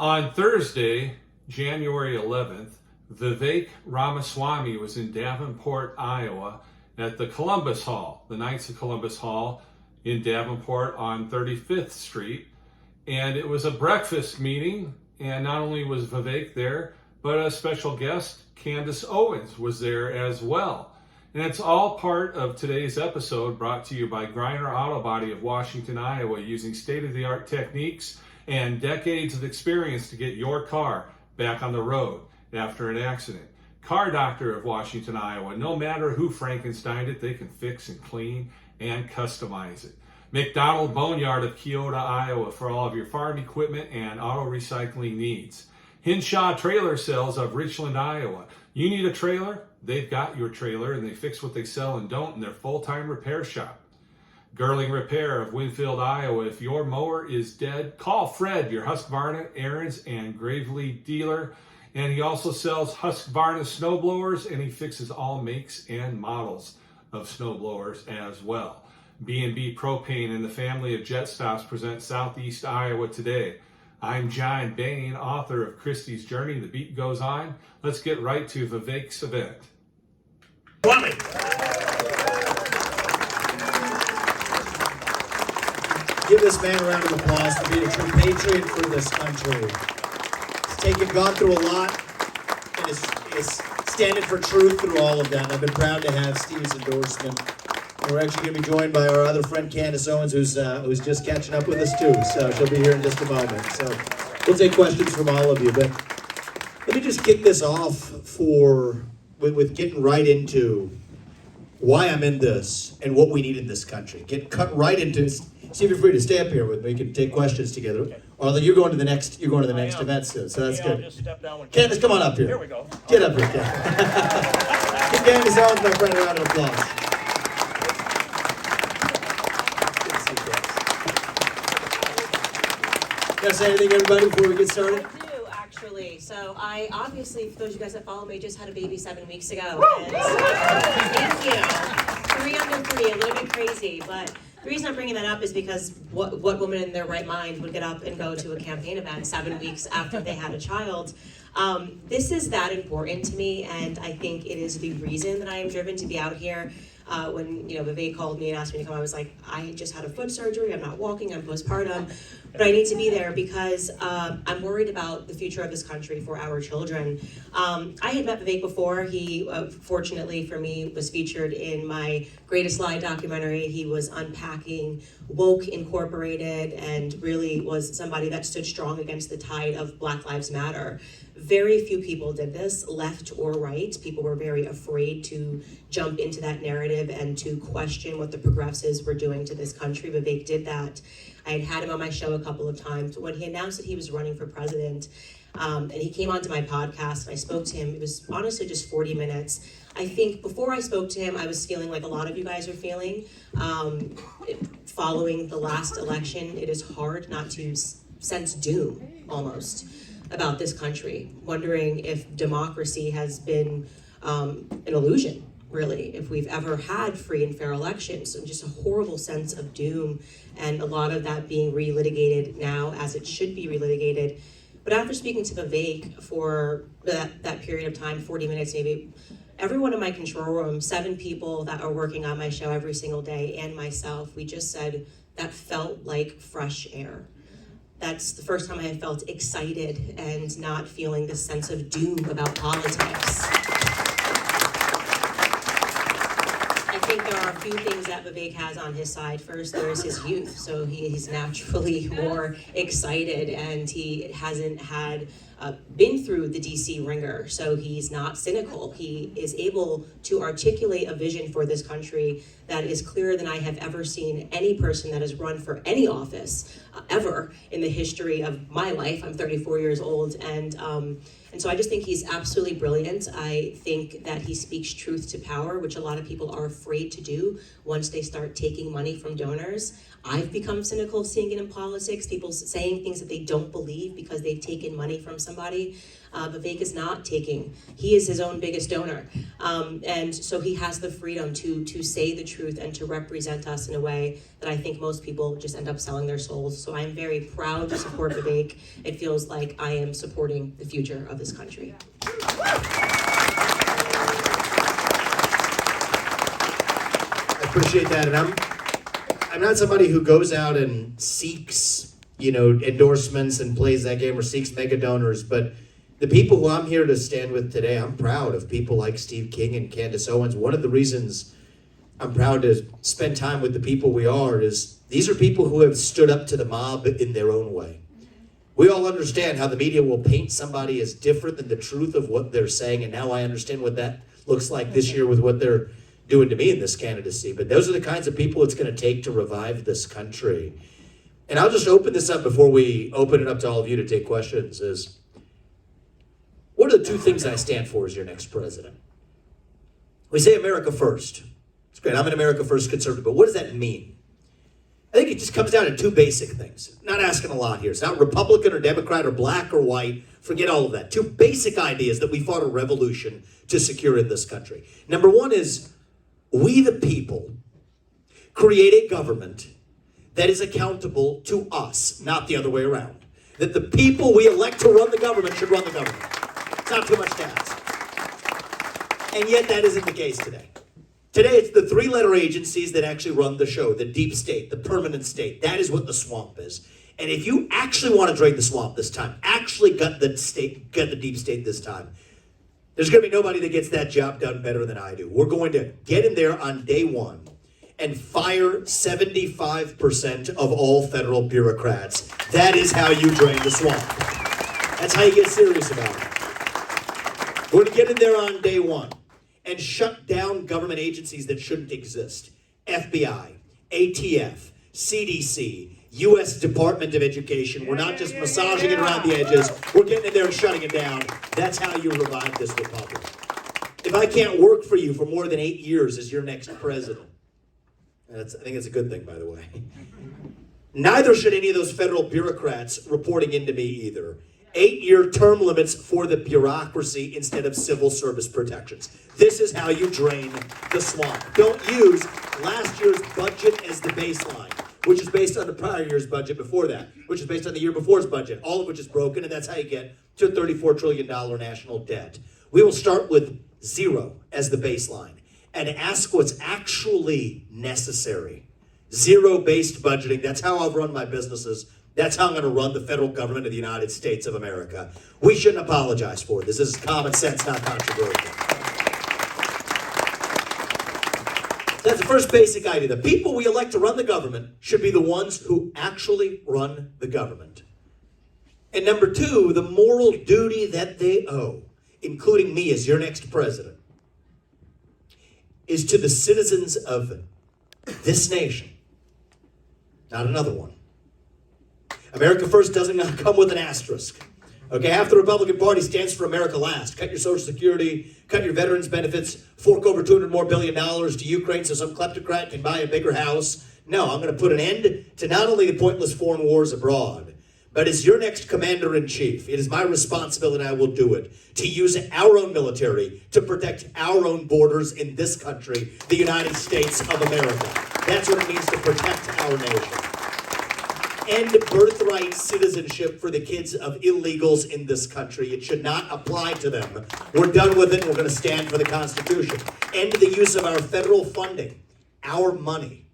On Thursday, January 11th, Vivek Ramaswamy was in Davenport, Iowa at the Columbus Hall, the Knights of Columbus Hall in Davenport on 35th Street. And it was a breakfast meeting, and not only was Vivek there, but a special guest, Candace Owens, was there as well. And it's all part of today's episode brought to you by Griner Auto Body of Washington, Iowa, using state-of-the-art techniques and decades of experience to get your car back on the road after an accident. Car Doctor of Washington, Iowa. No matter who Frankensteined it, they can fix and clean and customize it. McDonald Boneyard of Keota, Iowa, for all of your farm equipment and auto recycling needs. Hinshaw Trailer Sales of Richland, Iowa. You need a trailer? They've got your trailer, and they fix what they sell and don't in their full-time repair shop. Girling Repair of Winfield, Iowa. If your mower is dead, call Fred, your Husqvarna, Aaron's, and Gravely dealer. And he also sells Husqvarna snowblowers, and he fixes all makes and models of snowblowers as well. B&B Propane and the family of Jet Stops present Southeast Iowa Today. I'm John Bain, author of Christie's Journey. The beat goes on. Let's get right to Vivek's event. Give this man a round of applause for being a true patriot for this country. He's gone through a lot and is standing for truth through all of that. I've been proud to have Steve's endorsement. And we're actually going to be joined by our other friend, Candace Owens, who's just catching up with us too. So she'll be here in just a moment. So we'll take questions from all of you. But let me just kick this off with getting right into why I'm in this and what we need in this country. Cut right into. Steve, you're free to stay up here with me. We can take questions together. Okay. Although you're going to the next event soon, so that's good. I'll just step down Candace, come on up here. Here we go. Get up here, Candace. Give Candace Owens, my friend, a round of applause. Good to see you guys. You gotta say anything, everybody, before we get started? I do, actually. So I obviously, for those of you guys that follow me, just had a baby 7 weeks ago. And thank you. 3 under 3, a little bit crazy, but the reason I'm bringing that up is because what woman in their right mind would get up and go to a campaign event 7 weeks after they had a child? This is that important to me, and I think it is the reason that I am driven to be out here. When Vivek called me and asked me to come, I was like, I just had a foot surgery, I'm not walking, I'm postpartum, but I need to be there because I'm worried about the future of this country for our children. I had met Vivek before. He, fortunately for me, was featured in my Greatest Lie documentary. He was unpacking Woke Incorporated and really was somebody that stood strong against the tide of Black Lives Matter. Very few people did this, left or right. People were very afraid to jump into that narrative and to question what the progressives were doing to this country. Vivek did that. I had him on my show a couple of times. When he announced that he was running for president, and he came onto my podcast, and I spoke to him. It was honestly just 40 minutes. I think before I spoke to him, I was feeling like a lot of you guys are feeling. Following the last election, it is hard not to sense doom, almost, about this country, wondering if democracy has been an illusion, really, if we've ever had free and fair elections. So just a horrible sense of doom, and a lot of that being relitigated now as it should be relitigated. But after speaking to Vivek for that period of time, 40 minutes maybe, everyone in my control room, 7 people that are working on my show every single day, and myself, we just said that felt like fresh air. That's the first time I had felt excited and not feeling this sense of doom about politics. I think there are a few things that Vivek has on his side. First, there's his youth, so he's naturally more excited, and he hasn't been through the DC ringer, so he's not cynical. He is able to articulate a vision for this country that is clearer than I have ever seen any person that has run for any office ever in the history of my life. I'm 34 years old, and so I just think he's absolutely brilliant. I think that he speaks truth to power, which a lot of people are afraid to do once they start taking money from donors. I've become cynical seeing it in politics, people saying things that they don't believe because they've taken money from someone somebody. Vivek is not taking. He is his own biggest donor. And so he has the freedom to say the truth and to represent us in a way that I think most people just end up selling their souls. So I'm very proud to support Vivek. It feels like I am supporting the future of this country. I appreciate that, and I'm not somebody who goes out and seeks, endorsements and plays that game or seeks mega donors, but the people who I'm here to stand with today, I'm proud of people like Steve King and Candace Owens. One of the reasons I'm proud to spend time with the people we are is these are people who have stood up to the mob in their own way. We all understand how the media will paint somebody as different than the truth of what they're saying, and now I understand what that looks like this year with what they're doing to me in this candidacy. But those are the kinds of people it's going to take to revive this country. And I'll just open this up before we open it up to all of you to take questions is, what are the two things I stand for as your next president? We say America first. It's great. I'm an America first conservative, but what does that mean? I think it just comes down to two basic things. Not asking a lot here. It's not Republican or Democrat or black or white. Forget all of that. Two basic ideas that we fought a revolution to secure in this country. Number one is we the people create a government that is accountable to us, not the other way around. That the people we elect to run the government should run the government. It's not too much to ask. And yet that isn't the case today. Today it's the three-letter agencies that actually run the show, the deep state, the permanent state. That is what the swamp is. And if you actually want to drain the swamp this time, actually gut the deep state this time, there's going to be nobody that gets that job done better than I do. We're going to get in there on day one and fire 75% of all federal bureaucrats. That is how you drain the swamp. That's how you get serious about it. We're going to get in there on day one and shut down government agencies that shouldn't exist. FBI, ATF, CDC, U.S. Department of Education. We're not just massaging it around the edges. We're getting in there and shutting it down. That's how you revive this republic. If I can't work for you for more than 8 years as your next president, I think it's a good thing, by the way. Neither should any of those federal bureaucrats reporting into me either. 8-year term limits for the bureaucracy instead of civil service protections. This is how you drain the swamp. Don't use last year's budget as the baseline, which is based on the prior year's budget before that, which is based on the year before's budget, all of which is broken, and that's how you get to a $34 trillion national debt. We will start with zero as the baseline and ask what's actually necessary. Zero-based budgeting, that's how I've run my businesses. That's how I'm going to run the federal government of the United States of America. We shouldn't apologize for this. This is common sense, not controversial. That's the first basic idea. The people we elect to run the government should be the ones who actually run the government. And number two, the moral duty that they owe, including me as your next president, is to the citizens of this nation, not another one. America First doesn't come with an asterisk. Okay, half the Republican Party stands for America Last. Cut your Social Security, cut your veterans benefits, fork over $200 more billion to Ukraine so some kleptocrat can buy a bigger house. No, I'm going to put an end to not only the pointless foreign wars abroad, but as your next commander-in-chief, it is my responsibility, and I will do it, to use our own military to protect our own borders in this country, the United States of America. That's what it means to protect our nation. End birthright citizenship for the kids of illegals in this country. It should not apply to them. We're done with it. We're going to stand for the Constitution. End the use of our federal funding, our money,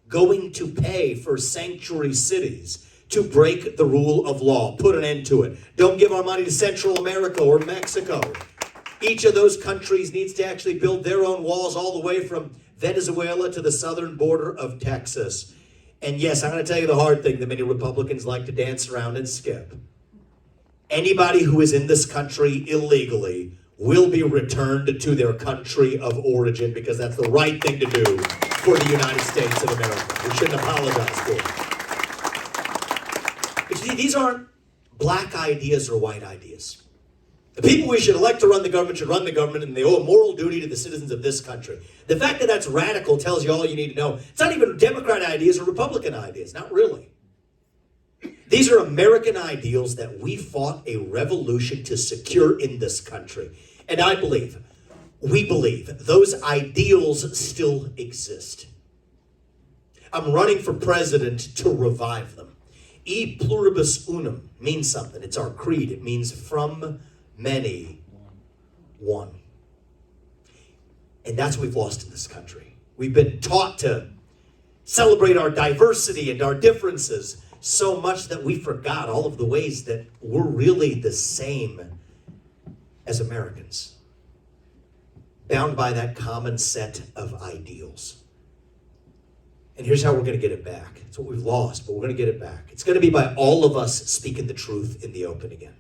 going to pay for sanctuary cities to break the rule of law. Put an end to it. Don't give our money to Central America or Mexico. Each of those countries needs to actually build their own walls all the way from Venezuela to the southern border of Texas. And yes, I'm going to tell you the hard thing that many Republicans like to dance around and skip. Anybody who is in this country illegally will be returned to their country of origin because that's the right thing to do for the United States of America. We shouldn't apologize for it. But you see, these aren't black ideas or white ideas. The people we should elect to run the government should run the government, and they owe a moral duty to the citizens of this country. The fact that that's radical tells you all you need to know. It's not even Democrat ideas or Republican ideas, not really. These are American ideals that we fought a revolution to secure in this country. And we believe those ideals still exist. I'm running for president to revive them. E pluribus unum means something. It's our creed. It means from many, one. And that's what we've lost in this country. We've been taught to celebrate our diversity and our differences so much that we forgot all of the ways that we're really the same as Americans, bound by that common set of ideals. And here's how we're going to get it back. It's what we've lost, but we're going to get it back. It's going to be by all of us speaking the truth in the open again.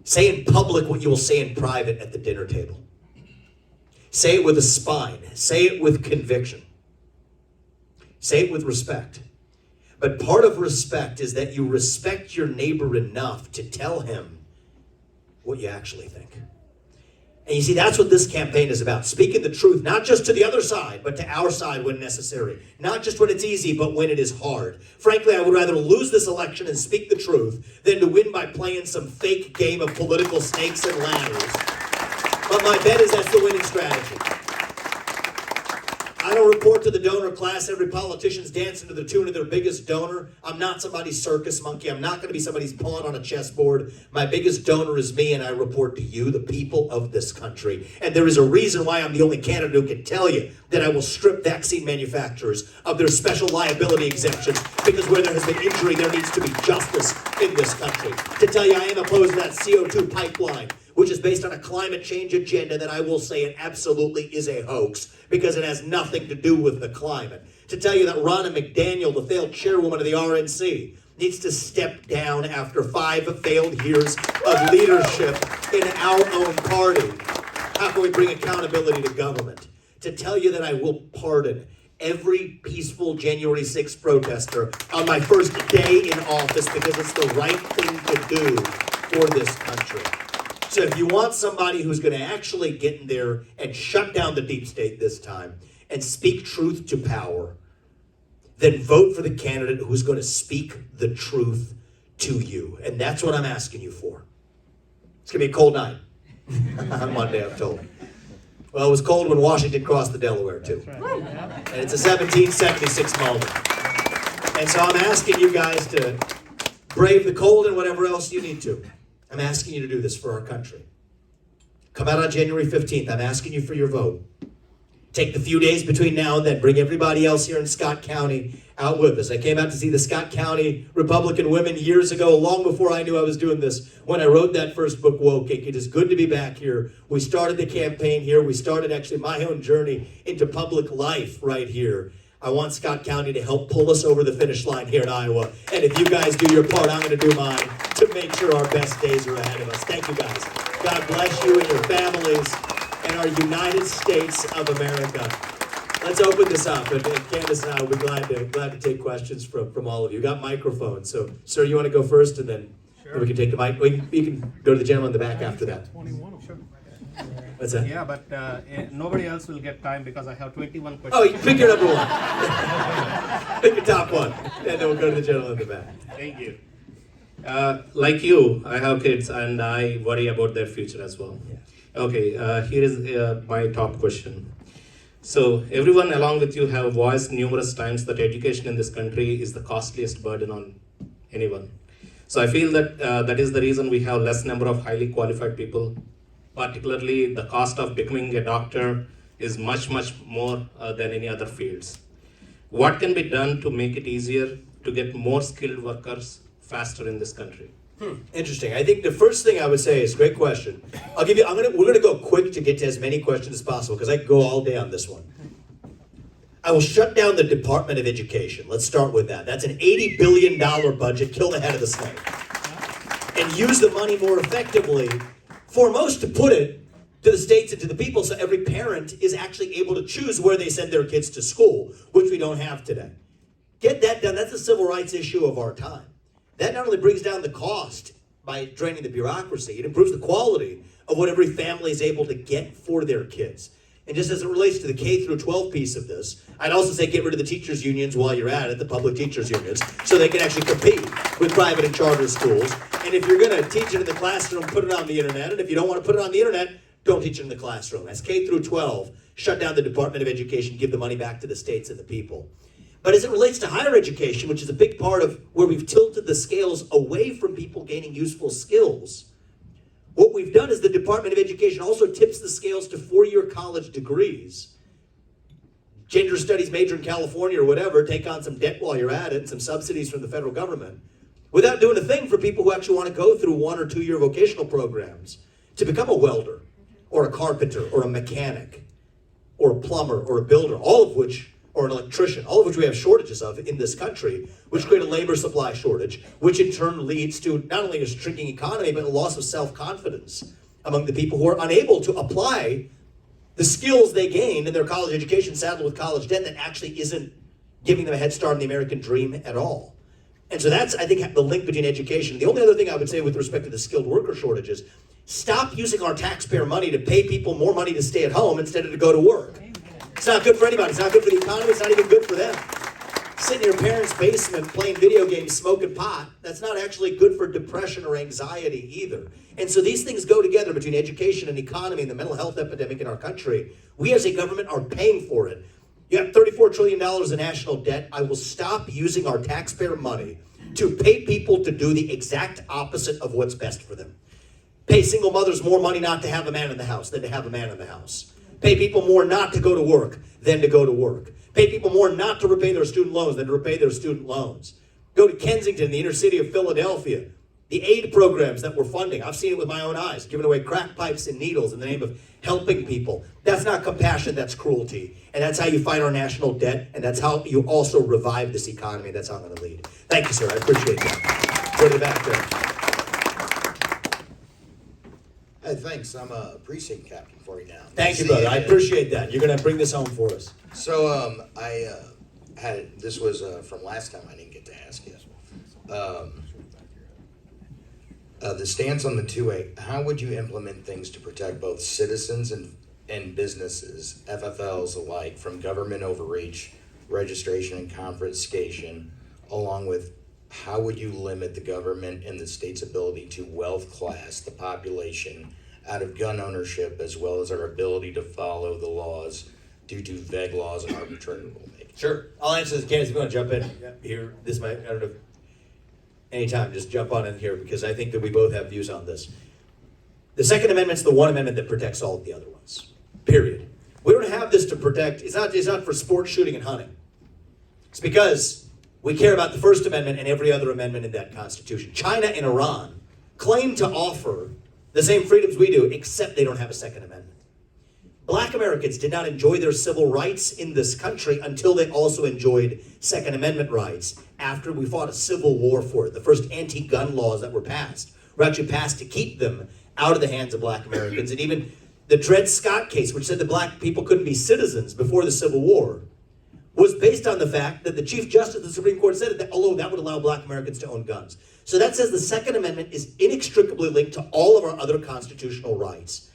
Say in public what you will say in private at the dinner table. Say it with a spine. Say it with conviction. Say it with respect. But part of respect is that you respect your neighbor enough to tell him what you actually think. And you see, that's what this campaign is about. Speaking the truth, not just to the other side, but to our side when necessary. Not just when it's easy, but when it is hard. Frankly, I would rather lose this election and speak the truth than to win by playing some fake game of political snakes and ladders. But my bet is that's the winning strategy. I don't report to the donor class. Every politician's dancing to the tune of their biggest donor. I'm not somebody's circus monkey. I'm not going to be somebody's pawn on a chessboard. My biggest donor is me, and I report to you, the people of this country. And there is a reason why I'm the only candidate who can tell you that I will strip vaccine manufacturers of their special liability exemptions, because where there has been injury, there needs to be justice in this country. To tell you I am opposed to that CO2 pipeline, which is based on a climate change agenda that I will say it absolutely is a hoax, because it has nothing to do with the climate. To tell you that Ronna McDaniel, the failed chairwoman of the RNC, needs to step down after 5 failed years of leadership in our own party. How can we bring accountability to government? To tell you that I will pardon every peaceful January 6th protester on my first day in office, because it's the right thing to do for this country. So if you want somebody who's going to actually get in there and shut down the deep state this time and speak truth to power, then vote for the candidate who's going to speak the truth to you. And that's what I'm asking you for. It's going to be a cold night on Monday, I'm told. Well, it was cold when Washington crossed the Delaware, too. And it's a 1776 moment. And so I'm asking you guys to brave the cold and whatever else you need to. I'm asking you to do this for our country. Come out on January 15th. I'm asking you for your vote. Take the few days between now and then. Bring everybody else here in Scott County out with us. I came out to see the Scott County Republican women years ago, long before I knew I was doing this, when I wrote that first book, Woking. It is good to be back here. We started the campaign here. We started actually my own journey into public life right here. I want Scott County to help pull us over the finish line here in Iowa. And if you guys do your part, I'm going to do mine to make sure our best days are ahead of us. Thank you, guys. God bless you and your families and our United States of America. Let's open this up. And Candace and I will be glad to take questions from all of you. We've got microphones. So, sir, you want to go first, and then we can take the mic. You can go to the gentleman in the back after that. 21, sure. What's that? Yeah, but nobody else will get time because I have 21 questions. Oh, you pick your number one. Pick your top one. And then we'll go to the gentleman in the back. Thank you. Like you, I have kids and I worry about their future as well. Yeah. Okay, here is my top question. So everyone along with you have voiced numerous times that education in this country is the costliest burden on anyone. So I feel that that is the reason we have less number of highly qualified people. Particularly, the cost of becoming a doctor is much more than any other fields. What can be done to make it easier to get more skilled workers faster in this country? Interesting. I think the first thing I would say is, great question. We're gonna go quick to get to as many questions as possible, because I could go all day on this one. I will shut down the Department of Education. Let's start with that. That's an $80 billion budget. Kill the head of the snake. And use the money more effectively. Foremost, to put it to the states and to the people, so every parent is actually able to choose where they send their kids to school, which we don't have today. Get that done. That's a civil rights issue of our time. That not only brings down the cost by draining the bureaucracy, it improves the quality of what every family is able to get for their kids. And just as it relates to the K through 12 piece of this, I'd also say get rid of the teachers' unions while you're at it, the public teachers' unions, so they can actually compete with private and charter schools. And if you're going to teach it in the classroom, put it on the internet. And if you don't want to put it on the internet, don't teach it in the classroom. That's K through 12. Shut down the Department of Education, give the money back to the states and the people. But as it relates to higher education, which is a big part of where we've tilted the scales away from people gaining useful skills, what we've done is the Department of Education also tips the scales to four-year college degrees. Gender studies major in California or whatever, take on some debt while you're at it and some subsidies from the federal government, without doing a thing for people who actually want to go through 1 or 2 year vocational programs to become a welder or a carpenter or a mechanic or a plumber or a builder, all of which, or an electrician, all of which we have shortages of in this country, which create a labor supply shortage, which in turn leads to not only a shrinking economy, but a loss of self-confidence among the people who are unable to apply the skills they gained in their college education, saddled with college debt that actually isn't giving them a head start on the American dream at all. And so that's, I think, the link between education. The only other thing I would say with respect to the skilled worker shortages, stop using our taxpayer money to pay people more money to stay at home instead of to go to work. It's not good for anybody. It's not good for the economy. It's not even good for them. Sitting in your parents' basement playing video games, smoking pot, that's not actually good for depression or anxiety either. And so these things go together between education and economy and the mental health epidemic in our country. We as a government are paying for it. You have $34 trillion in national debt. I will stop using our taxpayer money to pay people to do the exact opposite of what's best for them. Pay single mothers more money not to have a man in the house than to have a man in the house. Pay people more not to go to work than to go to work. Pay people more not to repay their student loans than to repay their student loans. Go to Kensington, the inner city of Philadelphia. The aid programs that we're funding, I've seen it with my own eyes, giving away crack pipes and needles in the name of helping people. That's not compassion, that's cruelty. And that's how you fight our national debt, and that's how you also revive this economy. That's how I'm going to lead. Thank you, sir. I appreciate that. Go to the back there. Hey, thanks. I'm a precinct captain for you now. Thank you, brother. I appreciate that. You're going to bring this home for us. So, this was from last time I didn't get to ask you. The stance on the 2A, how would you implement things to protect both citizens and businesses, FFLs alike, from government overreach, registration and confiscation, along with how would you limit the government and the state's ability to wealth class the population out of gun ownership, as well as our ability to follow the laws due to vague laws and arbitrary rulemaking? Sure. I'll answer this. Candace, if you want to jump in here, this might, I don't know, anytime, just jump on in here, because I think that we both have views on this. The Second Amendment's the one amendment that protects all of the other ones, period. We don't have this to protect, it's not for sports, shooting, and hunting. It's because we care about the First Amendment and every other amendment in that Constitution. China and Iran claim to offer the same freedoms we do, except they don't have a Second Amendment. Black Americans did not enjoy their civil rights in this country until they also enjoyed Second Amendment rights after we fought a civil war for it. The first anti-gun laws that were passed were actually passed to keep them out of the hands of Black Americans. And even the Dred Scott case, which said that Black people couldn't be citizens before the Civil War, was based on the fact that the Chief Justice of the Supreme Court said that, although that would allow Black Americans to own guns. So that says the Second Amendment is inextricably linked to all of our other constitutional rights.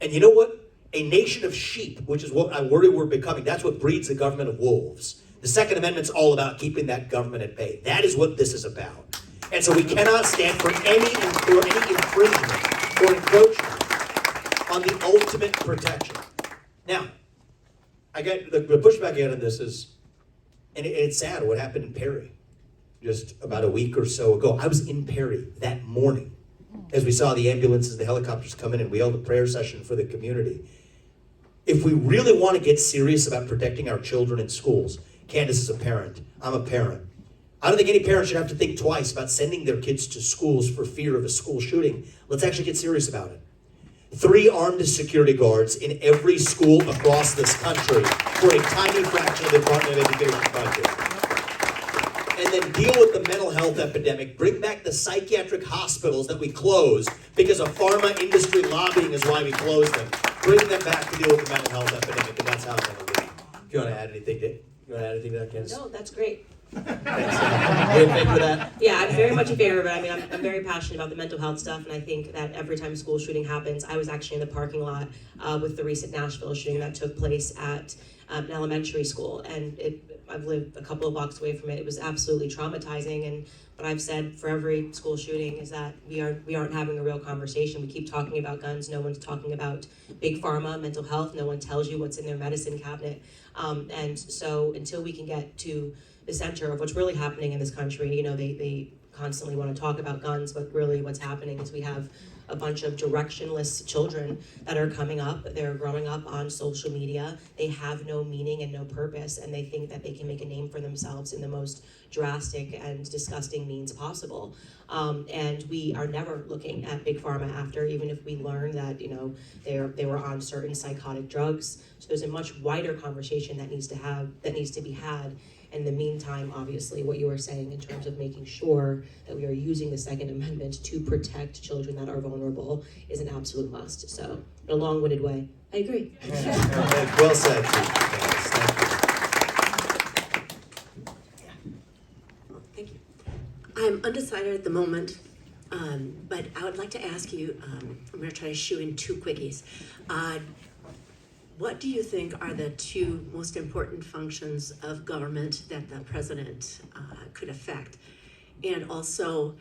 And you know what? A nation of sheep, which is what I worry we're becoming, that's what breeds the government of wolves. The Second Amendment's all about keeping that government at bay. That is what this is about. And so we cannot stand for any infringement or encroachment on the ultimate protection. Now, I got the pushback I get on this is, and it's sad what happened in Perry just about a week or so ago. I was in Perry that morning as we saw the ambulances, the helicopters come in, and we held a prayer session for the community. If we really want to get serious about protecting our children in schools, Candace is a parent, I'm a parent. I don't think any parent should have to think twice about sending their kids to schools for fear of a school shooting. Let's actually get serious about it. 3 armed security guards in every school across this country for a tiny fraction of the Department of Education budget. And then deal with the mental health epidemic. Bring back the psychiatric hospitals that we closed because of pharma industry lobbying is why we closed them. Bring them back to deal with the mental health epidemic, and that's how I'm going to lead. If you want to add anything to that, Candace? No, that's great. Thanks. You in favor of that? Yeah, I'm very much in favor of it. I mean, I'm very passionate about the mental health stuff, and I think that every time a school shooting happens, I was actually in the parking lot with the recent Nashville shooting that took place at an elementary school, and I've lived a couple of blocks away from it. It was absolutely traumatizing, and what I've said for every school shooting is that we aren't having a real conversation. We keep talking about guns. No one's talking about big pharma, mental health. No one tells you what's in their medicine cabinet. And so until we can get to the center of what's really happening in this country, you know, they constantly want to talk about guns, but really what's happening is we have a bunch of directionless children that are coming up. They're growing up on social media. They have no meaning and no purpose, and they think that they can make a name for themselves in the most drastic and disgusting means possible. And we are never looking at big pharma after, even if we learn that, you know, they were on certain psychotic drugs. So there's a much wider conversation that needs to be had. In the meantime, obviously, what you were saying in terms of making sure that we are using the Second Amendment to protect children that are vulnerable is an absolute must. So, in a long-winded way, I agree. Well said. Thank you. I'm undecided at the moment, but I would like to ask you, I'm going to try to shoe in two quickies. What do you think are the two most important functions of government that the president could affect? And also,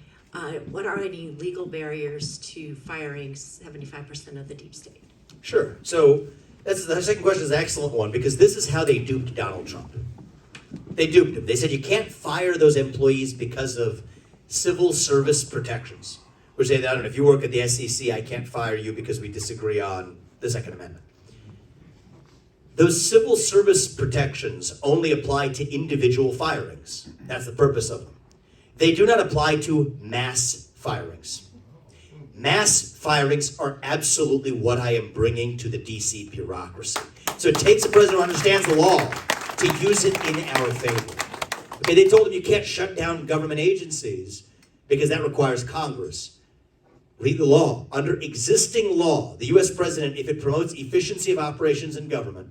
what are any legal barriers to firing 75% of the deep state? Sure. So the second question is an excellent one, because this is how they duped Donald Trump. They duped him. They said you can't fire those employees because of civil service protections. Which say, I don't know, if you work at the SEC, I can't fire you because we disagree on the Second Amendment. Those civil service protections only apply to individual firings. That's the purpose of them. They do not apply to mass firings. Mass firings are absolutely what I am bringing to the DC bureaucracy. So it takes a president who understands the law to use it in our favor. Okay, they told him you can't shut down government agencies because that requires Congress. Read the law. Under existing law, the U.S. president, if it promotes efficiency of operations in government,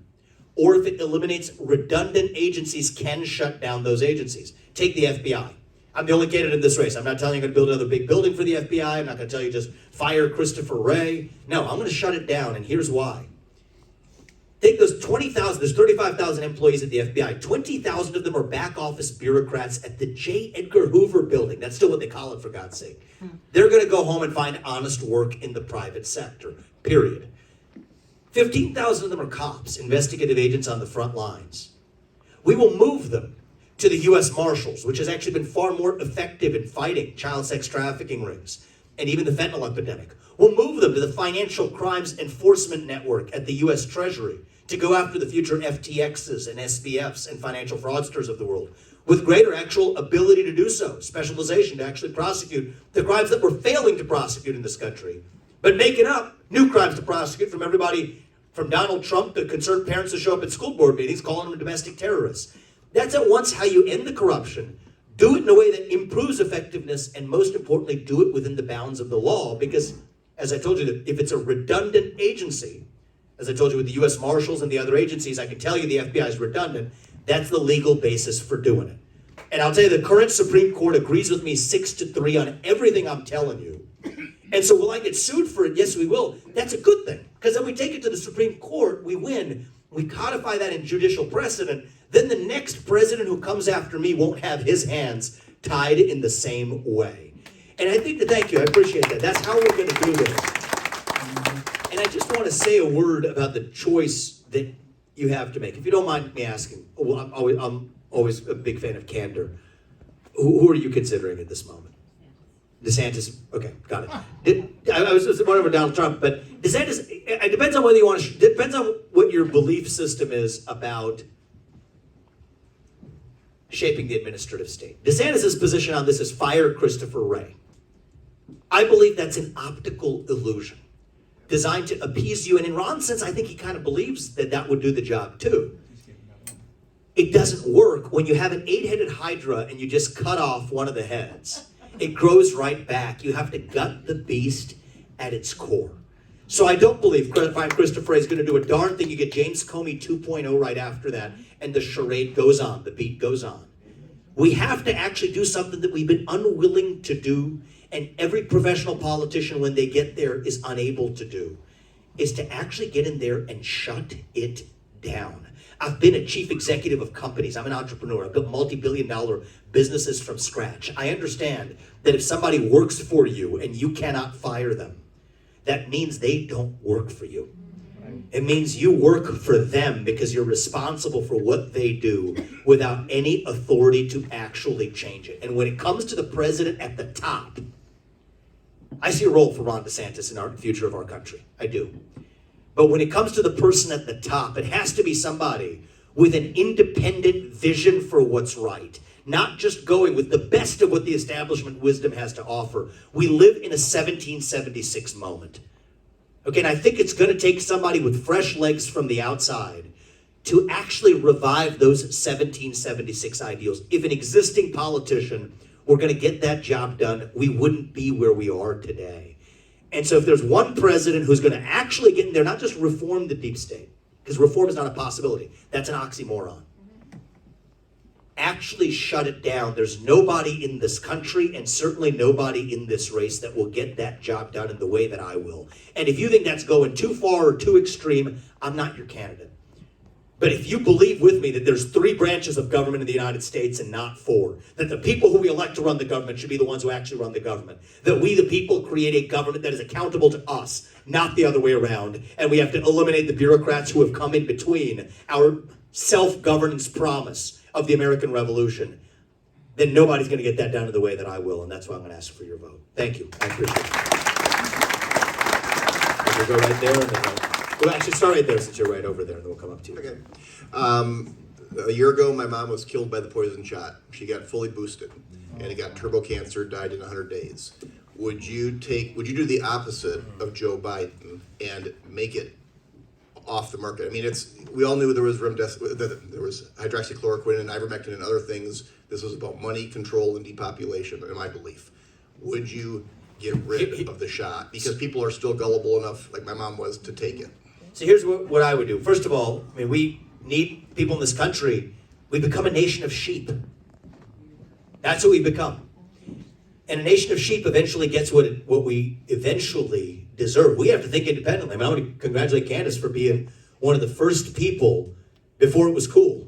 or if it eliminates redundant agencies, can shut down those agencies. Take the FBI. I'm the only candidate in this race. I'm not telling you I'm going to build another big building for the FBI. I'm not going to tell you just fire Christopher Wray. No, I'm going to shut it down, and here's why. Take those 20,000, there's 35,000 employees at the FBI. 20,000 of them are back office bureaucrats at the J. Edgar Hoover building. That's still what they call it, for God's sake. They're going to go home and find honest work in the private sector, period. 15,000 of them are cops, investigative agents on the front lines. We will move them to the U.S. Marshals, which has actually been far more effective in fighting child sex trafficking rings and even the fentanyl epidemic. We'll move them to the Financial Crimes Enforcement Network at the U.S. Treasury to go after the future FTXs and SBFs and financial fraudsters of the world, with greater actual ability to do so, specialization to actually prosecute the crimes that we're failing to prosecute in this country, but making up new crimes to prosecute from everybody from Donald Trump to concerned parents who show up at school board meetings calling them domestic terrorists. That's at once how you end the corruption, do it in a way that improves effectiveness, and most importantly, do it within the bounds of the law, because, as I told you, if it's a redundant agency, as I told you with the U.S. Marshals and the other agencies, I can tell you the FBI is redundant. That's the legal basis for doing it. And I'll tell you, the current Supreme Court agrees with me 6-3 on everything I'm telling you. And so will I get sued for it? Yes, we will. That's a good thing, because then we take it to the Supreme Court, we win, we codify that in judicial precedent, then the next president who comes after me won't have his hands tied in the same way. And I think that, thank you, I appreciate that. That's how we're going to do this. And I just want to say a word about the choice that you have to make. If you don't mind me asking, well, I'm always a big fan of candor. Who are you considering at this moment? DeSantis, okay, got it. I was just wondering about Donald Trump, but DeSantis, it depends on whether you want to, depends on what your belief system is about shaping the administrative state. DeSantis' position on this is fire Christopher Wray. I believe that's an optical illusion designed to appease you, and in Ron's sense, I think he kind of believes that that would do the job too. It doesn't work when you have an 8-headed hydra and you just cut off one of the heads. It grows right back. You have to gut the beast at its core. So I don't believe Christopher is going to do a darn thing. You get James Comey 2.0 right after that, and the charade goes on, the beat goes on. We have to actually do something that we've been unwilling to do, and every professional politician, when they get there, is unable to do, is to actually get in there and shut it down. I've been a chief executive of companies. I'm an entrepreneur. I've built multi-billion-dollar businesses from scratch. I understand that if somebody works for you and you cannot fire them, that means they don't work for you. It means you work for them because you're responsible for what they do without any authority to actually change it. And when it comes to the president at the top, I see a role for Ron DeSantis in our future of our country. I do. But when it comes to the person at the top, it has to be somebody with an independent vision for what's right, not just going with the best of what the establishment wisdom has to offer. We live in a 1776 moment. Okay, and I think it's going to take somebody with fresh legs from the outside to actually revive those 1776 ideals. If an existing politician were going to get that job done, we wouldn't be where we are today. And so if there's one president who's going to actually get in there, not just reform the deep state, because reform is not a possibility. That's an oxymoron. Actually shut it down. There's nobody in this country and certainly nobody in this race that will get that job done in the way that I will. And if you think that's going too far or too extreme, I'm not your candidate. But if you believe with me that there's 3 branches of government in the United States and not 4, that the people who we elect to run the government should be the ones who actually run the government, that we the people create a government that is accountable to us, not the other way around, and we have to eliminate the bureaucrats who have come in between our self-governance promise of the American Revolution, then nobody's going to get that done in the way that I will, and that's why I'm going to ask for your vote. Thank you. I appreciate it. We'll go right there, and then we'll actually start right there since you're right over there, and then we'll come up to you. Okay. A year ago, my mom was killed by the poison shot. She got fully boosted, and it got turbo cancer, died in 100 days. Would you do the opposite of Joe Biden and make it off the market? I mean, we all knew there was hydroxychloroquine and ivermectin and other things. This was about money, control, and depopulation, in my belief. Would you get rid of the shot? Because people are still gullible enough, like my mom was, to take it. So here's what I would do. First of all, I mean, we need people in this country. We become a nation of sheep. That's what we become. And a nation of sheep eventually gets what we eventually deserve. We have to think independently. I mean, I want to congratulate Candace for being one of the first people, before it was cool,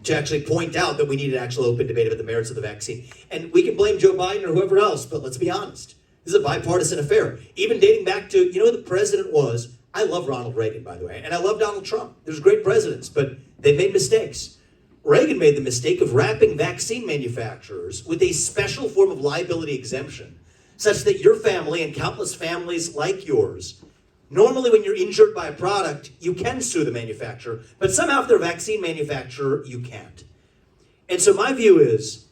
to actually point out that we needed actual open debate about the merits of the vaccine. And we can blame Joe Biden or whoever else, but let's be honest. This is a bipartisan affair. Even dating back to, you know who the president was? I love Ronald Reagan, by the way, and I love Donald Trump. There's great presidents, but they made mistakes. Reagan made the mistake of wrapping vaccine manufacturers with a special form of liability exemption, such that your family and countless families like yours, normally when you're injured by a product, you can sue the manufacturer, but somehow if they're a vaccine manufacturer, you can't. And so my view is,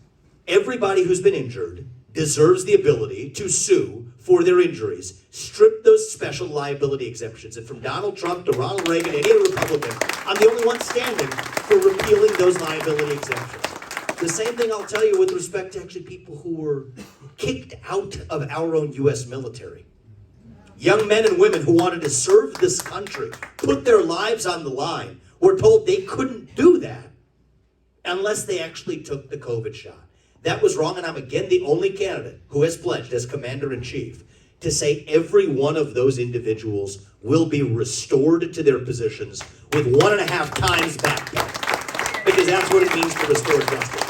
everybody who's been injured deserves the ability to sue for their injuries. Strip those special liability exemptions. And from Donald Trump to Ronald Reagan, any other Republican, I'm the only one standing for repealing those liability exemptions. The same thing I'll tell you with respect to actually people who were kicked out of our own U.S. military. Young men and women who wanted to serve this country, put their lives on the line, were told they couldn't do that unless they actually took the COVID shot. That was wrong, and I'm again the only candidate who has pledged as commander-in-chief to say every one of those individuals will be restored to their positions with 1.5 times back pay, because that's what it means to restore justice.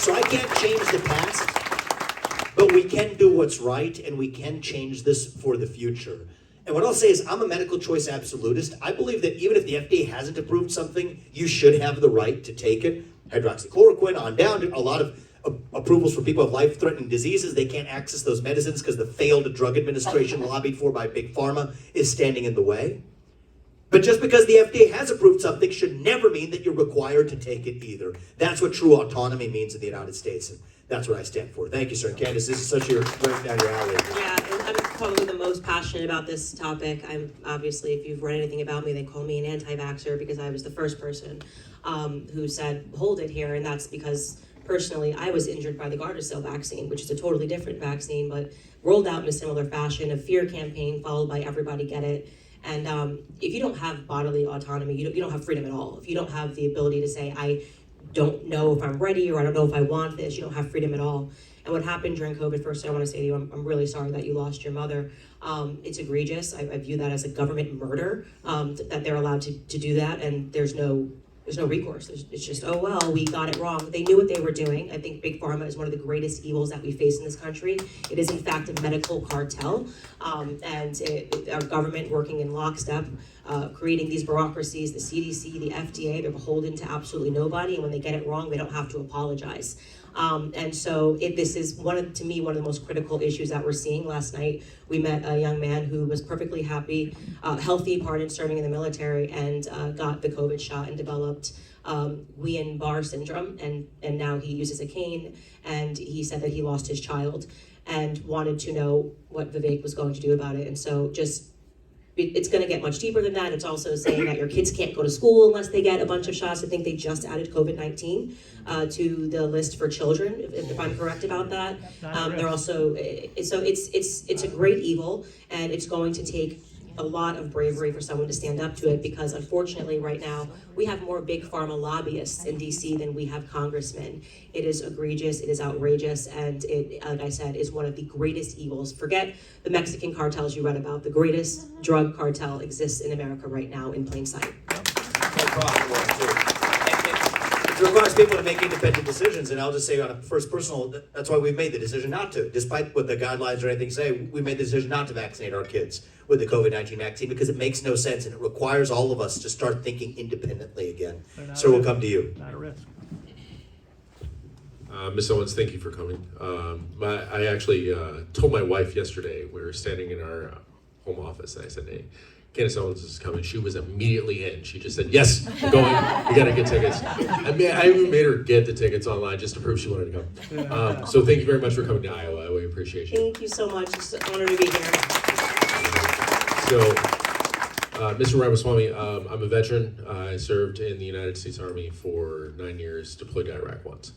So I can't change the past, but we can do what's right, and we can change this for the future. And what I'll say is, I'm a medical choice absolutist. I believe that even if the FDA hasn't approved something, you should have the right to take it. Hydroxychloroquine, on down, a lot of approvals for people with life-threatening diseases. They can't access those medicines because the failed drug administration lobbied for by Big Pharma is standing in the way. But just because the FDA has approved something should never mean that you're required to take it either. That's what true autonomy means in the United States, and that's what I stand for. Thank you, sir. And Candace, this is such right down your alley. Yeah, and I'm probably the most passionate about this topic. I'm obviously, if you've read anything about me, they call me an anti-vaxxer because I was the first person who said, hold it here, and that's because personally, I was injured by the Gardasil vaccine, which is a totally different vaccine, but rolled out in a similar fashion, a fear campaign followed by everybody get it. And if you don't have bodily autonomy, you don't have freedom at all. If you don't have the ability to say, I don't know if I'm ready or I don't know if I want this. You don't have freedom at all. And what happened during COVID, first I want to say to you, I'm really sorry that you lost your mother. It's egregious. I view that as a government murder, that they're allowed to do that, and there's no recourse. It's just, oh well, we got it wrong. They knew what they were doing. I think Big Pharma is one of the greatest evils that we face in this country. It is in fact a medical cartel, and our government working in lockstep, creating these bureaucracies, the CDC, the FDA, they're beholden to absolutely nobody, and when they get it wrong, they don't have to apologize. And so this is to me, one of the most critical issues that we're seeing. Last night, we met a young man who was perfectly happy, healthy, serving in the military, and got the COVID shot and developed Guillain-Barré syndrome, and now he uses a cane, and he said that he lost his child and wanted to know what Vivek was going to do about it. And so it's going to get much deeper than that. It's also saying that your kids can't go to school unless they get a bunch of shots. I think they just added COVID-19 to the list for children, if I'm correct about that. They're also, so it's a great evil, and it's going to take a lot of bravery for someone to stand up to it, because unfortunately right now we have more Big Pharma lobbyists in DC than we have congressmen. It is egregious, it is outrageous, and it, like I said, is one of the greatest evils. Forget the Mexican cartels you read about. The greatest drug cartel exists in America right now in plain sight. It requires people to make independent decisions, and I'll just say on a first personal, that's why we've made the decision not to. Despite what the guidelines or anything say, we made the decision not to vaccinate our kids with the COVID-19 vaccine because it makes no sense, and it requires all of us to start thinking independently again. So we'll come to you. Not a risk. Ms. Owens, thank you for coming. I actually told my wife yesterday, we were standing in our home office, and I said, hey, Candace Owens is coming. She was immediately in. She just said, yes, I'm going. We got to get tickets. I even made her get the tickets online just to prove she wanted to come. So thank you very much for coming to Iowa. We appreciate you. Thank you so much. It's an honor to be here. So, Mr. Ramaswamy, I'm a veteran. I served in the United States Army for 9 years, deployed to Iraq once.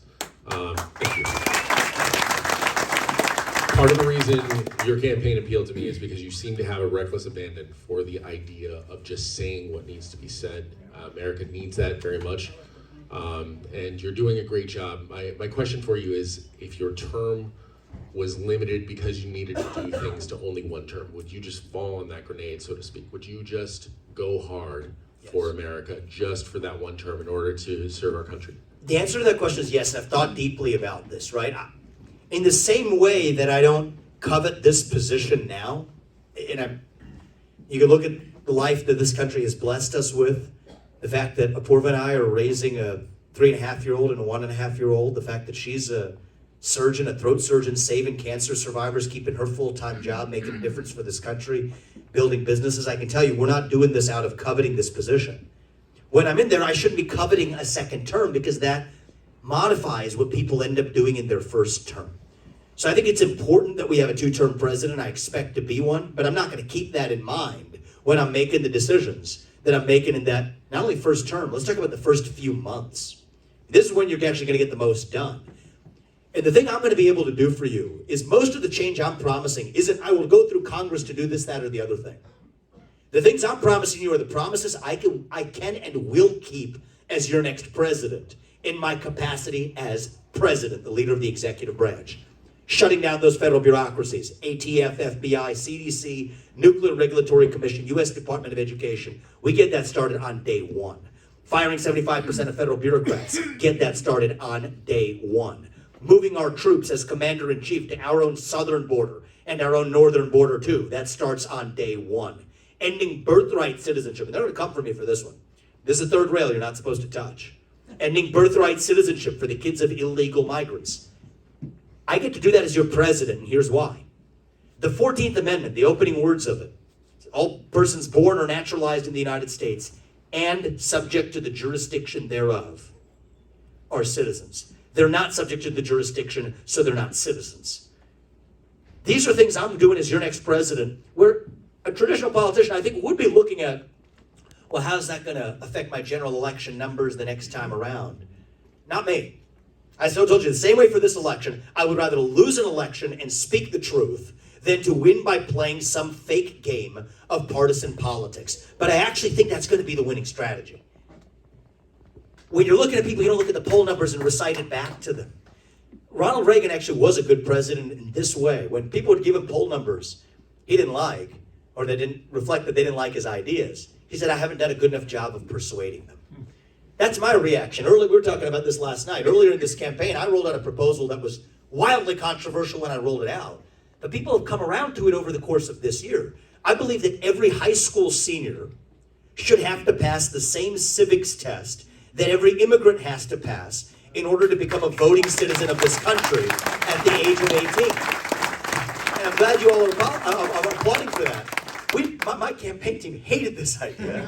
Thank you. Part of the reason your campaign appealed to me is because you seem to have a reckless abandon for the idea of just saying what needs to be said. America needs that very much, and you're doing a great job. My question for you is, if your term was limited because you needed to do things to only one term, would you just fall on that grenade, so to speak? Would you just go hard for America just for that one term in order to serve our country? The answer to that question is yes, and I've thought deeply about this, right? In the same way that I don't covet this position now, and you can look at the life that this country has blessed us with, the fact that Apurva and I are raising a 3.5-year-old and a 1.5-year-old, the fact that she's a surgeon, a throat surgeon, saving cancer survivors, keeping her full-time job, making a difference for this country, building businesses. I can tell you, we're not doing this out of coveting this position. When I'm in there, I shouldn't be coveting a second term, because that modifies what people end up doing in their first term. So I think it's important that we have a 2-term president. I expect to be one, but I'm not going to keep that in mind when I'm making the decisions that I'm making in that, not only first term, let's talk about the first few months. This is when you're actually going to get the most done. And the thing I'm going to be able to do for you is most of the change I'm promising isn't I will go through Congress to do this, that, or the other thing. The things I'm promising you are the promises I can and will keep as your next president in my capacity as president, the leader of the executive branch. Shutting down those federal bureaucracies, ATF, FBI, CDC, Nuclear Regulatory Commission, U.S. Department of Education. We get that started on day one. Firing 75% of federal bureaucrats, get that started on day one. Moving our troops as commander-in-chief to our own southern border and our own northern border too. That starts on day one. Ending birthright citizenship. And they're going to come for me for this one. This is the third rail you're not supposed to touch. Ending birthright citizenship for the kids of illegal migrants. I get to do that as your president, and here's why. The 14th Amendment, the opening words of it, all persons born or naturalized in the United States and subject to the jurisdiction thereof are citizens. They're not subject to the jurisdiction, so they're not citizens. These are things I'm doing as your next president, where a traditional politician, I think, would be looking at, well, how's that going to affect my general election numbers the next time around? Not me. I still told you, the same way for this election, I would rather lose an election and speak the truth than to win by playing some fake game of partisan politics. But I actually think that's going to be the winning strategy. when you're looking at people, you don't look at the poll numbers and recite it back to them. Ronald Reagan actually was a good president in this way. When people would give him poll numbers he didn't like, or that didn't reflect that they didn't like his ideas, he said, I haven't done a good enough job of persuading them. That's my reaction. We were talking about this last night. Earlier in this campaign, I rolled out a proposal that was wildly controversial when I rolled it out. But people have come around to it over the course of this year. I believe that every high school senior should have to pass the same civics test that every immigrant has to pass in order to become a voting citizen of this country at the age of 18. And I'm glad you all are applauding for that. My campaign team hated this idea.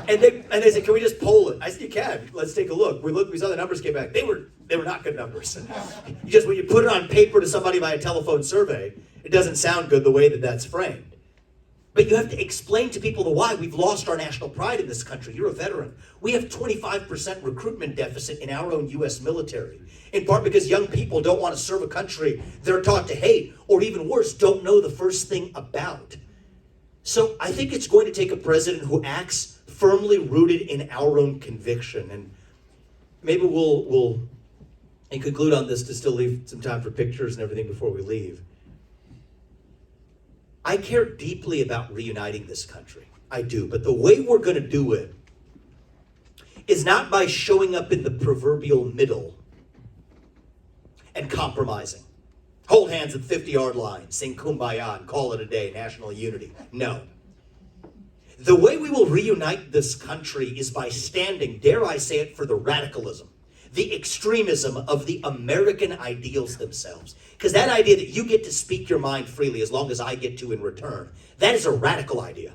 And they said, can we just poll it? I said, you can. Let's take a look. We saw the numbers came back. They were not good numbers. When you put it on paper to somebody by a telephone survey, it doesn't sound good the way that that's framed. But you have to explain to people the why. We've lost our national pride in this country. You're a veteran. We have 25% recruitment deficit in our own U.S. military, in part because young people don't want to serve a country they're taught to hate, or even worse, don't know the first thing about. So I think it's going to take a president who acts firmly rooted in our own conviction. And maybe we'll conclude on this to still leave some time for pictures and everything before we leave. I care deeply about reuniting this country. I do. But the way we're going to do it is not by showing up in the proverbial middle and compromising. Hold hands at the 50-yard line, sing Kumbaya, and call it a day, national unity. No. The way we will reunite this country is by standing, dare I say it, for the radicalism, the extremism of the American ideals themselves. Because that idea that you get to speak your mind freely as long as I get to in return, that is a radical idea.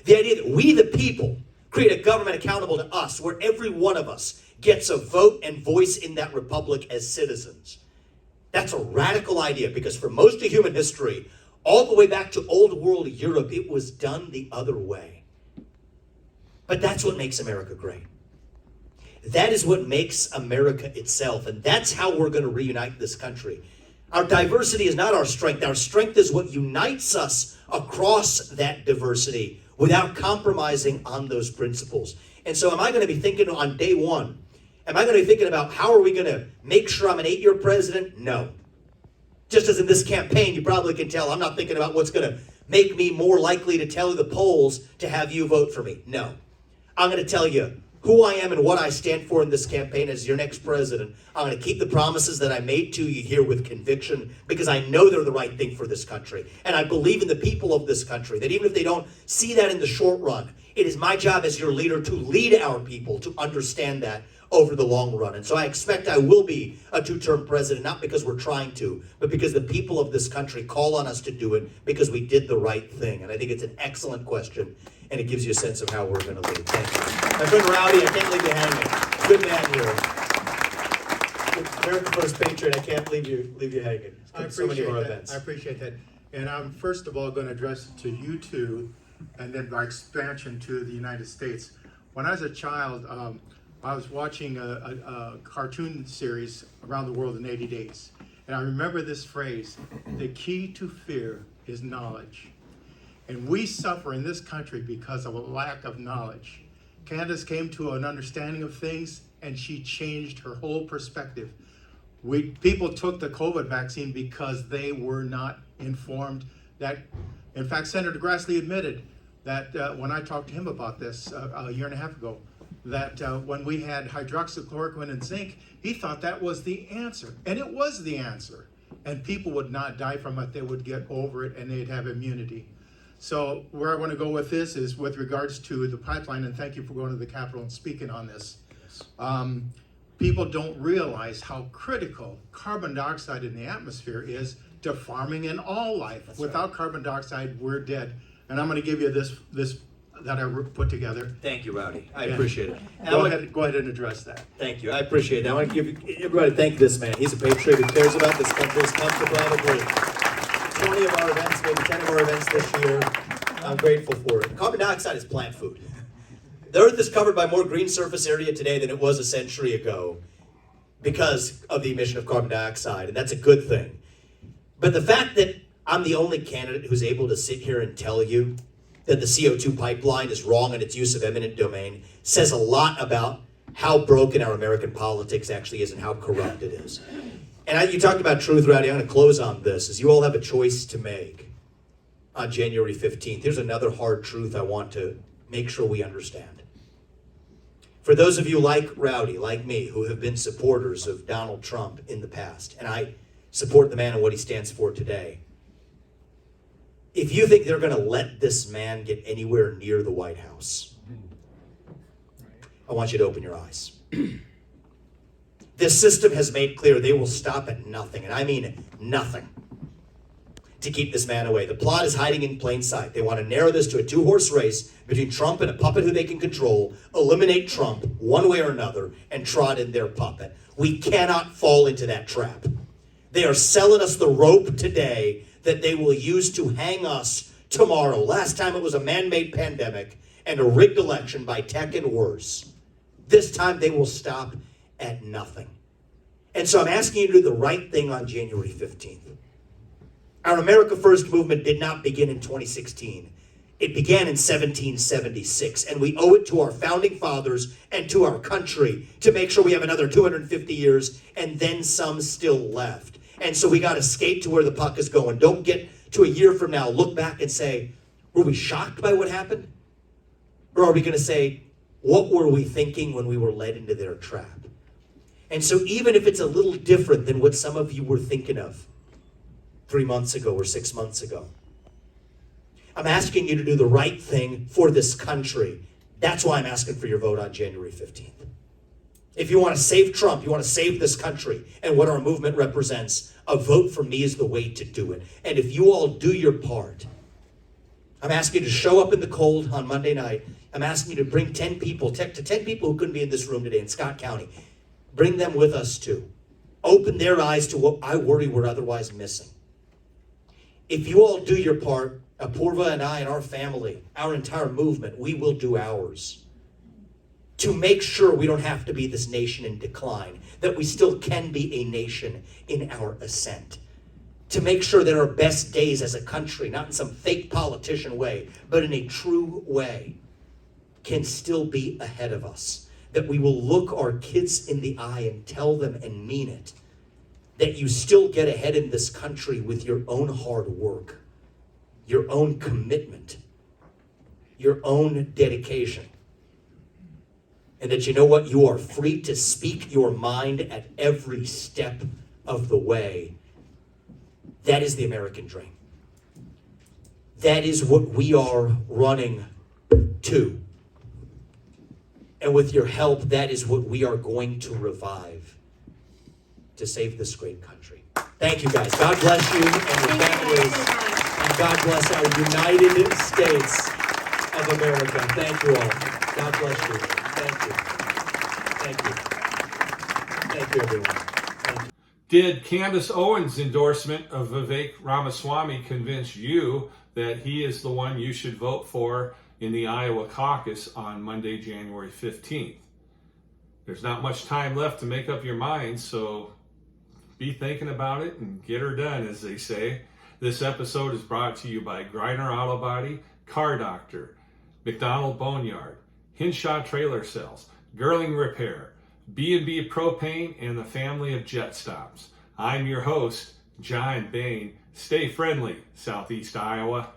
The idea that we, the people, create a government accountable to us, where every one of us gets a vote and voice in that republic as citizens. That's a radical idea, because for most of human history, all the way back to old world Europe, it was done the other way. But that's what makes America great. That is what makes America itself, and that's how we're going to reunite this country. Our diversity is not our strength. Our strength is what unites us across that diversity without compromising on those principles. And so am I going to be thinking on day one, am I going to be thinking about how are we going to make sure I'm an 8-year president? No. Just as in this campaign, you probably can tell, I'm not thinking about what's going to make me more likely to tell the polls to have you vote for me. No. I'm going to tell you who I am and what I stand for in this campaign as your next president. I'm going to keep the promises that I made to you here with conviction, because I know they're the right thing for this country. And I believe in the people of this country, that even if they don't see that in the short run, it is my job as your leader to lead our people to understand that over the long run. And so I expect I will be a 2-term president, not because we're trying to, but because the people of this country call on us to do it, because we did the right thing. And I think it's an excellent question, and it gives you a sense of how we're going to lead. Thank you. My friend Rowdy, I can't leave you hanging. Good man here. America First Patriot, I can't leave you hanging. I So many of our appreciate that. events. I appreciate that. And I'm first of all going to address it to you two, and then by expansion to the United States. When I was a child, I was watching a cartoon series around the world in 80 days. And I remember this phrase, the key to fear is knowledge. And we suffer in this country because of a lack of knowledge. Candace came to an understanding of things, and she changed her whole perspective. People took the COVID vaccine because they were not informed. That, in fact, Senator Grassley admitted that when I talked to him about this a year and a half ago, that when we had hydroxychloroquine and zinc, he thought that was the answer. And it was the answer. And people would not die from it. They would get over it, and they'd have immunity. So where I want to go with this is with regards to the pipeline, and thank you for going to the Capitol and speaking on this. People don't realize how critical carbon dioxide in the atmosphere is to farming and all life. That's Without carbon dioxide, we're dead. And I'm going to give you this that I put together. Thank you, Rowdy. I Yeah. appreciate it. And Go ahead and address that. Thank you. I appreciate that. I want to give everybody thank this man. He's a patriot who cares about this country. He's come to probably 20 of our events, maybe 10 of our events this year. I'm grateful for it. Carbon dioxide is plant food. The earth is covered by more green surface area today than it was a century ago because of the emission of carbon dioxide, and that's a good thing. But the fact that I'm the only candidate who's able to sit here and tell you that the CO2 pipeline is wrong in its use of eminent domain says a lot about how broken our American politics actually is and how corrupt it is. And you talked about truth, Rowdy. I'm going to close on this, is you all have a choice to make on January 15th. Here's another hard truth I want to make sure we understand. For those of you like Rowdy, like me, who have been supporters of Donald Trump in the past, and I support the man and what he stands for today, if you think they're going to let this man get anywhere near the White House, I want you to open your eyes. This system has made clear they will stop at nothing, and I mean nothing, to keep this man away. The plot is hiding in plain sight. They want to narrow this to a two-horse race between Trump and a puppet who they can control, eliminate Trump one way or another, and trot in their puppet. We cannot fall into that trap. They are selling us the rope today that they will use to hang us tomorrow. Last time it was a man-made pandemic and a rigged election by tech and worse. This time they will stop at nothing. And so I'm asking you to do the right thing on January 15th. Our America First movement did not begin in 2016. It began in 1776, and we owe it to our founding fathers and to our country to make sure we have another 250 years and then some still left. And so we got to skate to where the puck is going. Don't get to a year from now, look back and say, were we shocked by what happened? Or are we going to say, what were we thinking when we were led into their trap? And so even if it's a little different than what some of you were thinking of 3 months ago or 6 months ago, I'm asking you to do the right thing for this country. That's why I'm asking for your vote on January 15th. If you want to save Trump, you want to save this country and what our movement represents, a vote for me is the way to do it. And if you all do your part, I'm asking you to show up in the cold on Monday night. I'm asking you to bring 10 people, to 10 people who couldn't be in this room today in Scott County. Bring them with us too. Open their eyes to what I worry we're otherwise missing. If you all do your part, Apurva and I and our family, our entire movement, we will do ours to make sure we don't have to be this nation in decline, that we still can be a nation in our ascent, to make sure that our best days as a country, not in some fake politician way, but in a true way, can still be ahead of us, that we will look our kids in the eye and tell them and mean it, that you still get ahead in this country with your own hard work, your own commitment, your own dedication. And that you know what? You are free to speak your mind at every step of the way. That is the American dream. That is what we are running to. And with your help, that is what we are going to revive to save this great country. Thank you, guys. God bless you and your families. And God bless our United States of America. Thank you all. God bless you. Thank you. Thank you. Thank you, everyone. Thank you. Did Candace Owens' endorsement of Vivek Ramaswamy convince you that he is the one you should vote for in the Iowa Caucus on Monday, January 15th? There's not much time left to make up your mind, so be thinking about it and get her done, as they say. This episode is brought to you by Griner Auto Body, Car Doctor, McDonald Boneyard, Hinshaw Trailer Sales, Girling Repair, B&B Propane, and the family of Jet Stops. I'm your host, John Bain. Stay friendly, Southeast Iowa.